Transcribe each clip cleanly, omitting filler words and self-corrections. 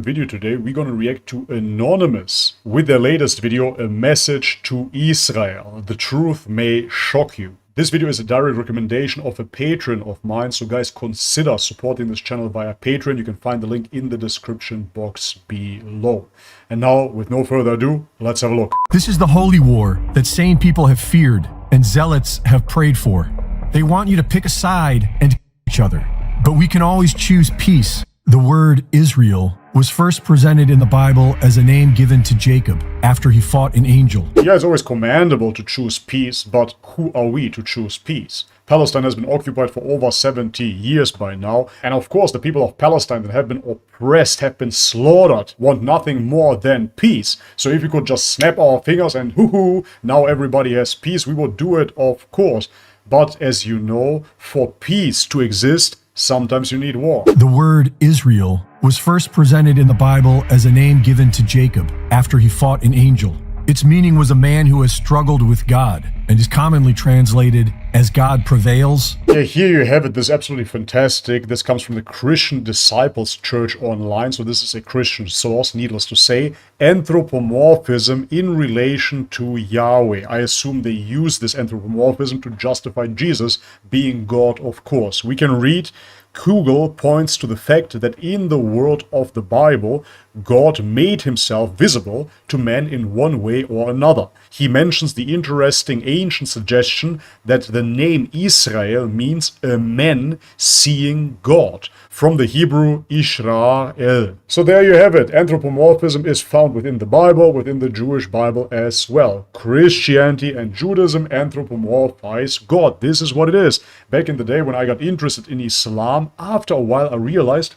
video today. We're going to react to Anonymous with their latest video, A Message to Israel. The truth may shock you. This video is a direct recommendation of a patron of mine, so guys, consider supporting this channel via Patreon. You can find the link in the description box below. And now, with no further ado, let's have a look. This is the holy war that sane people have feared and zealots have prayed for. They want you to pick a side and kill each other. But we can always choose peace. The word Israel was first presented in the Bible as a name given to Jacob after he fought an angel. Yeah, it's always commendable to choose peace, but who are we to choose peace? Palestine has been occupied for over 70 years by now, and of course the people of Palestine that have been oppressed, have been slaughtered, want nothing more than peace. So if we could just snap our fingers and hoo-hoo, now everybody has peace, we would do it, of course. But as you know, for peace to exist, sometimes you need war. The word Israel was first presented in the Bible as a name given to Jacob after he fought an angel. Its meaning was a man who has struggled with God and is commonly translated as God prevails. Yeah, here you have it. This is absolutely fantastic. This comes from the Christian Disciples Church Online. So this is a Christian source, needless to say. Anthropomorphism in relation to Yahweh. I assume they use this anthropomorphism to justify Jesus being God, of course. We can read, Google points to the fact that in the world of the Bible, God made himself visible to men in one way or another. He mentions the interesting ancient suggestion that the name Israel means a man seeing God, from the Hebrew Israel. So there you have it. Anthropomorphism is found within the Bible, within the Jewish Bible as well. Christianity and Judaism anthropomorphize God. This is what it is. Back in the day when I got interested in Islam, after a while I realized,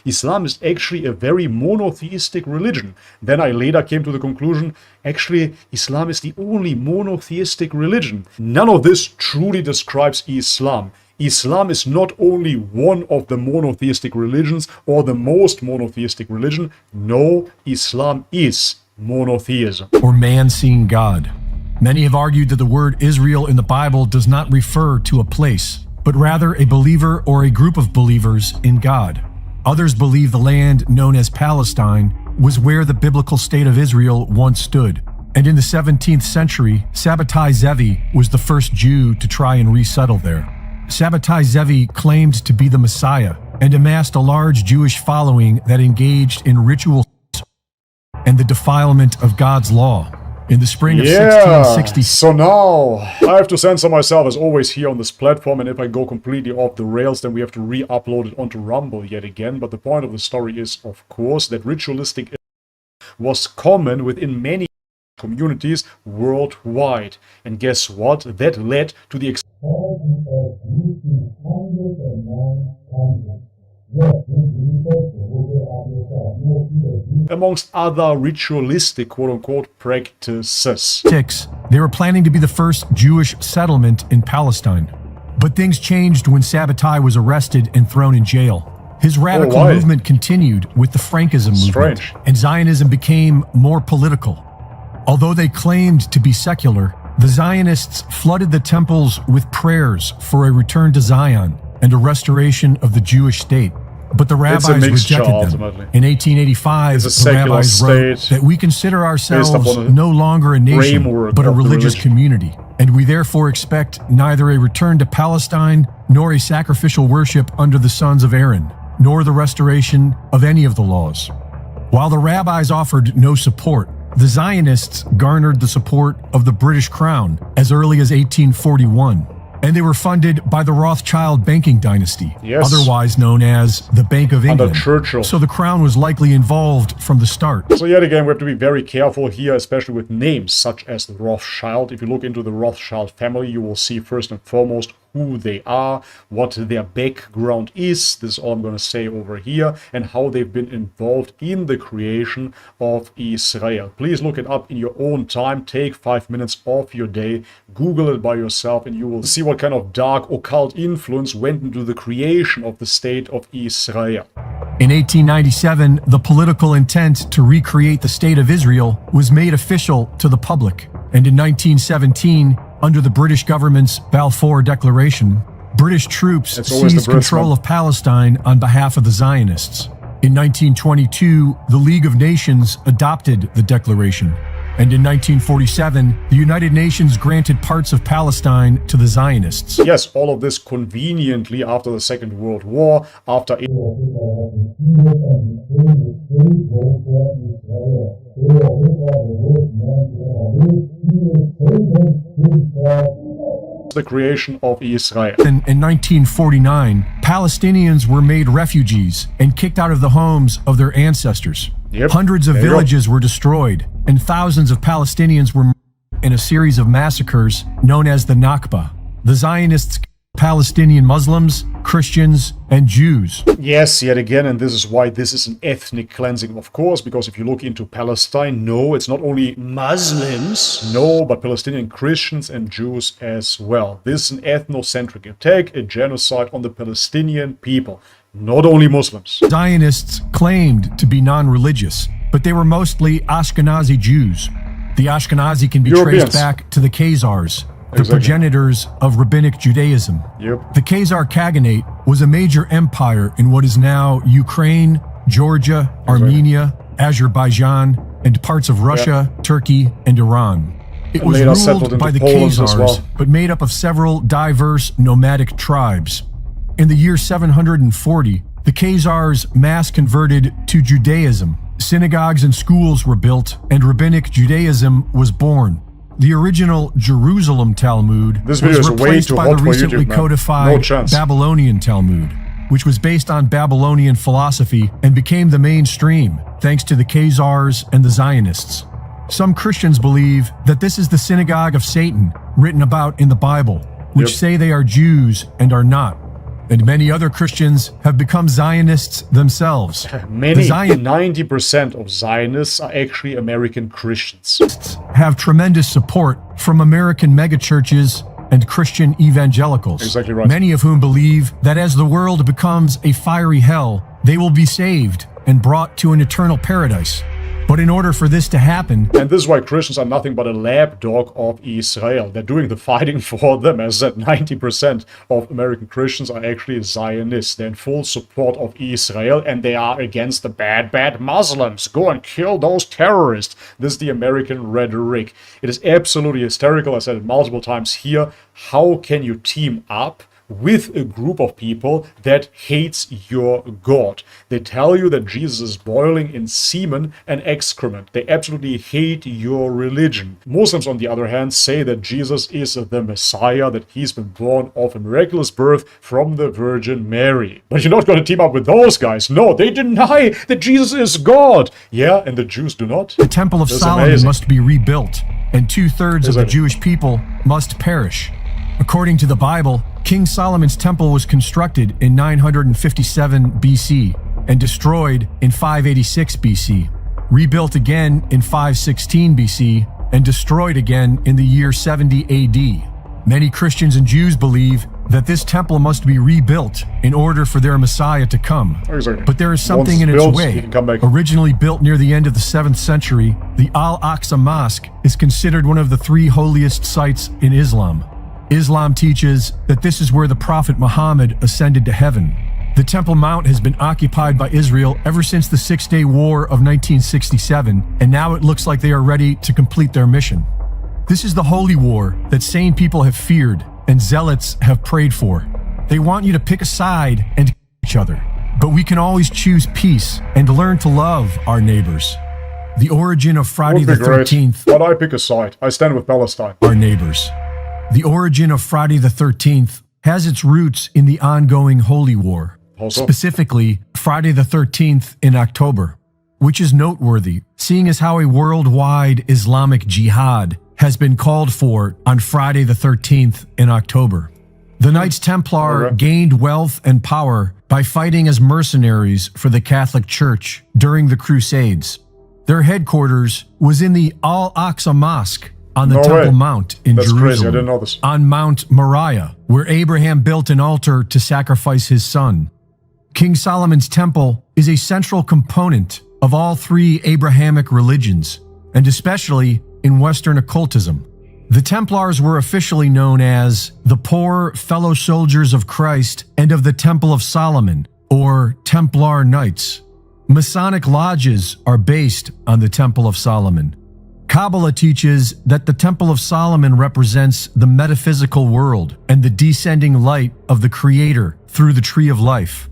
Islam is actually a very monotheistic religion. Then I later came to the conclusion, actually, Islam is the only monotheistic religion. None of this truly describes Islam. Islam is not only one of the monotheistic religions or the most monotheistic religion. No, Islam is monotheism. Or man seeing God. Many have argued that the word Israel in the Bible does not refer to a place, but rather a believer or a group of believers in God. Others believe the land known as Palestine was where the biblical state of Israel once stood. And in the 17th century, Sabbatai Zevi was the first Jew to try and resettle there. Sabbatai Zevi claimed to be the Messiah and amassed a large Jewish following that engaged in ritual and the defilement of God's law. In the spring of 1660. So now I have to censor myself as always here on this platform, and if I go completely off the rails, then we have to re-upload it onto Rumble yet again. But the point of the story is, of course, that ritualistic was common within many communities worldwide. And guess what? That led to the amongst other ritualistic quote-unquote practices. They were planning to be the first Jewish settlement in Palestine. But things changed when Sabbatai was arrested and thrown in jail. His radical movement continued with the Frankism movement, and Zionism became more political. Although they claimed to be secular, the Zionists flooded the temples with prayers for a return to Zion and a restoration of the Jewish state. But the rabbis rejected them. In 1885, the rabbis wrote that we consider ourselves no longer a nation, but a religious community, and we therefore expect neither a return to Palestine, nor a sacrificial worship under the sons of Aaron, nor the restoration of any of the laws. While the rabbis offered no support, the Zionists garnered the support of the British Crown as early as 1841. And they were funded by the Rothschild banking dynasty, otherwise known as the Bank of England. So the crown was likely involved from the start. So yet again, we have to be very careful here, especially with names such as the Rothschild. If you look into the Rothschild family, you will see first and foremost who they are, what their background is. This is all I'm going to say over here, and how they've been involved in the creation of Israel. Please look it up in your own time. Take 5 minutes off your day, Google it by yourself, and you will see what kind of dark occult influence went into the creation of the state of Israel. In 1897, the political intent to recreate the state of Israel was made official to the public. And in 1917, under the British government's Balfour Declaration, British troops seized control of Palestine on behalf of the Zionists. In 1922, the League of Nations adopted the declaration. And in 1947, the United Nations granted parts of Palestine to the Zionists. Yes, all of this conveniently after the Second World War, after the creation of Israel. In 1949, Palestinians were made refugees and kicked out of the homes of their ancestors. Yep. Hundreds of villages were destroyed, and thousands of Palestinians were murdered in a series of massacres known as the Nakba. The Zionists killed Palestinian Muslims, Christians, and Jews. Yes, yet again, and this is why this is an ethnic cleansing, of course, because if you look into Palestine, no, it's not only Muslims, no, but Palestinian Christians and Jews as well. This is an ethnocentric attack, a genocide on the Palestinian people. Not only Muslims. Zionists claimed to be non-religious, but they were mostly Ashkenazi Jews. The Ashkenazi can be traced back to the Khazars, the progenitors of Rabbinic Judaism. Yep. The Khazar Khaganate was a major empire in what is now Ukraine, Georgia, Armenia, Azerbaijan, and parts of Russia, Turkey, and Iran. It was ruled by the Khazars, but made up of several diverse nomadic tribes. In the year 740, the Khazars mass converted to Judaism. Synagogues and schools were built, and Rabbinic Judaism was born. The original Jerusalem Talmud was replaced by the recently codified Babylonian Talmud, which was based on Babylonian philosophy and became the mainstream thanks to the Khazars and the Zionists. Some Christians believe that this is the synagogue of Satan written about in the Bible, which say they are Jews and are not. And many other Christians have become Zionists themselves. Many, 90% of Zionists are actually American Christians. Have tremendous support from American megachurches and Christian evangelicals. Exactly right. Many of whom believe that as the world becomes a fiery hell, they will be saved and brought to an eternal paradise. But in order for this to happen... And this is why Christians are nothing but a lapdog of Israel. They're doing the fighting for them. As I said, 90% of American Christians are actually Zionists. They're in full support of Israel, and they are against the bad Muslims. Go and kill those terrorists. This is the American rhetoric. It is absolutely hysterical. I said it multiple times here. How can you team up with a group of people that hates your God? They tell you that Jesus is boiling in semen and excrement. They absolutely hate your religion. Muslims, on the other hand, say that Jesus is the Messiah, that he's been born of a miraculous birth from the Virgin Mary. But you're not going to team up with those guys. No, they deny that Jesus is God. Yeah, and the Jews do not. The Temple of Solomon must be rebuilt, and 2/3 of the Jewish people must perish. According to the Bible, King Solomon's temple was constructed in 957 BC and destroyed in 586 BC, rebuilt again in 516 BC, and destroyed again in the year 70 AD. Many Christians and Jews believe that this temple must be rebuilt in order for their Messiah to come. Exactly. But there is something in its way. Originally built near the end of the 7th century, the Al-Aqsa Mosque is considered one of the 3 holiest sites in Islam. Islam teaches that this is where the Prophet Muhammad ascended to heaven. The Temple Mount has been occupied by Israel ever since the Six-Day War of 1967, and now it looks like they are ready to complete their mission. This is the holy war that sane people have feared and zealots have prayed for. They want you to pick a side and each other, but we can always choose peace and learn to love our neighbors. The origin of Friday the 13th. But I pick a side. I stand with Palestine. Our neighbors. The origin of Friday the 13th has its roots in the ongoing Holy War, specifically Friday the 13th in October, which is noteworthy, seeing as how a worldwide Islamic jihad has been called for on Friday the 13th in October. The Knights Templar gained wealth and power by fighting as mercenaries for the Catholic Church during the Crusades. Their headquarters was in the Al-Aqsa Mosque on the Temple Mount in Jerusalem, crazy. I didn't know this. On Mount Moriah, where Abraham built an altar to sacrifice his son. King Solomon's temple is a central component of all 3 Abrahamic religions, and especially in Western occultism. The Templars were officially known as the Poor Fellow Soldiers of Christ and of the Temple of Solomon, or Templar Knights. Masonic lodges are based on the Temple of Solomon. Kabbalah teaches that the Temple of Solomon represents the metaphysical world and the descending light of the Creator through the Tree of Life.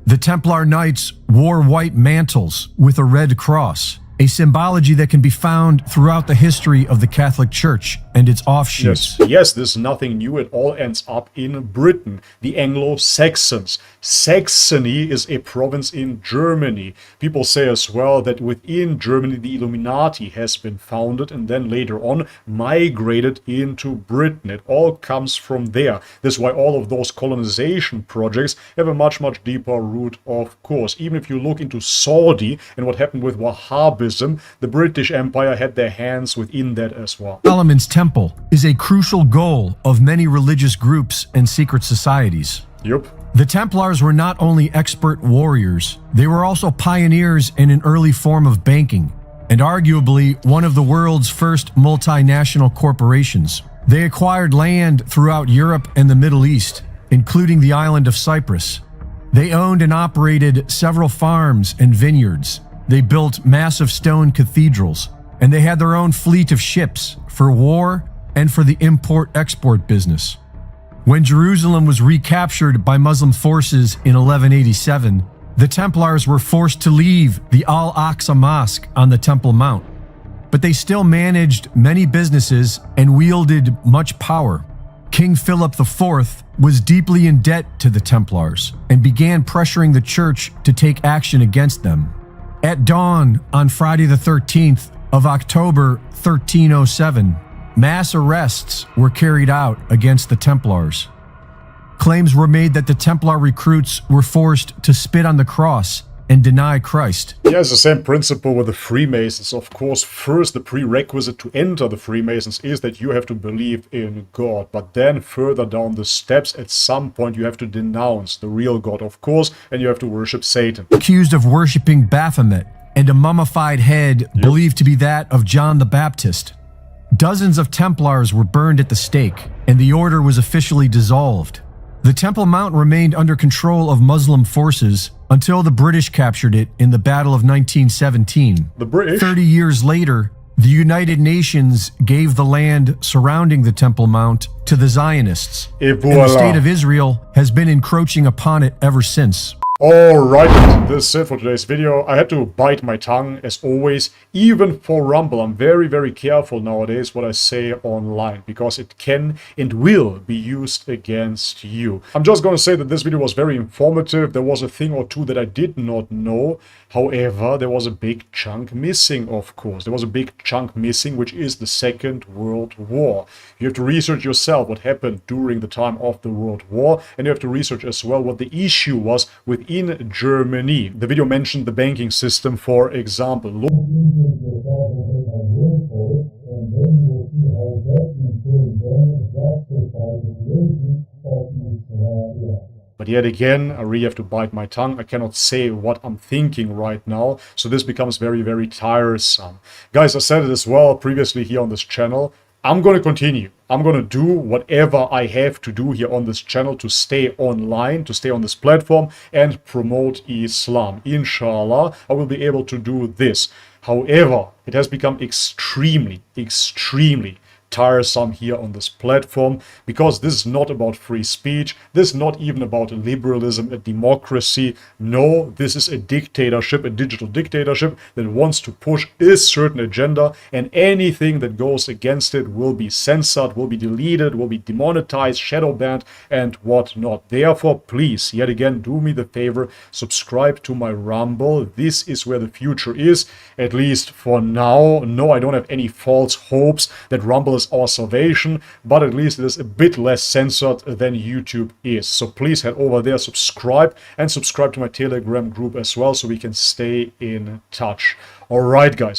The Templar Knights wore white mantles with a red cross, a symbology that can be found throughout the history of the Catholic Church and its offshoots. Yes, this is nothing new. It all ends up in Britain, the Anglo-Saxons. Saxony is a province in Germany. People say as well that within Germany the Illuminati has been founded and then later on migrated into Britain. It all comes from there. That's why all of those colonization projects have a much deeper root, of course. Even if you look into Saudi and what happened with Wahhabism, the British Empire had their hands within that as well. Solomon's Temple is a crucial goal of many religious groups and secret societies. Yep. The Templars were not only expert warriors, they were also pioneers in an early form of banking, and arguably one of the world's first multinational corporations. They acquired land throughout Europe and the Middle East, including the island of Cyprus. They owned and operated several farms and vineyards. They built massive stone cathedrals, and they had their own fleet of ships for war and for the import-export business. When Jerusalem was recaptured by Muslim forces in 1187, the Templars were forced to leave the Al-Aqsa Mosque on the Temple Mount, but they still managed many businesses and wielded much power. King Philip IV was deeply in debt to the Templars and began pressuring the church to take action against them. At dawn on Friday the 13th of October 1307, mass arrests were carried out against the Templars. Claims were made that the Templar recruits were forced to spit on the cross and deny Christ. Yeah, it's the same principle with the Freemasons. Of course, first the prerequisite to enter the Freemasons is that you have to believe in God. But then further down the steps, at some point you have to denounce the real God, of course, and you have to worship Satan. Accused of worshipping Baphomet and a mummified head believed to be that of John the Baptist. Dozens of Templars were burned at the stake, and the order was officially dissolved. The Temple Mount remained under control of Muslim forces until the British captured it in the Battle of 1917. The British? 30 years later, the United Nations gave the land surrounding the Temple Mount to the Zionists, and the State of Israel has been encroaching upon it ever since. Alright, this is it for today's video. I had to bite my tongue, as always, even for Rumble. I'm very careful nowadays what I say online, because it can and will be used against you. I'm just gonna say that this video was very informative. There was a thing or two that I did not know. However, there was a big chunk missing, of course. There was a big chunk missing, which is the Second World War. You have to research yourself what happened during the time of the World War, and you have to research as well what the issue was within Germany. The video mentioned the banking system, for example. But yet again, I really have to bite my tongue. I cannot say what I'm thinking right now, so this becomes very tiresome. Guys, I said it as well previously here on this channel. I'm going to continue. I'm going to do whatever I have to do here on this channel to stay online, to stay on this platform and promote Islam. Inshallah, I will be able to do this. However, it has become extremely tiresome here on this platform, because this is not about free speech. This is not even about liberalism, a democracy. No, this is a dictatorship, a digital dictatorship that wants to push a certain agenda, and anything that goes against it will be censored, will be deleted, will be demonetized, shadow banned, and whatnot. Therefore, please, yet again, do me the favor, subscribe to my Rumble. This is where the future is, at least for now. No, I don't have any false hopes that Rumble is our salvation, but at least it is a bit less censored than YouTube is. So please head over there, subscribe, and subscribe to my Telegram group as well, so we can stay in touch. Alright guys,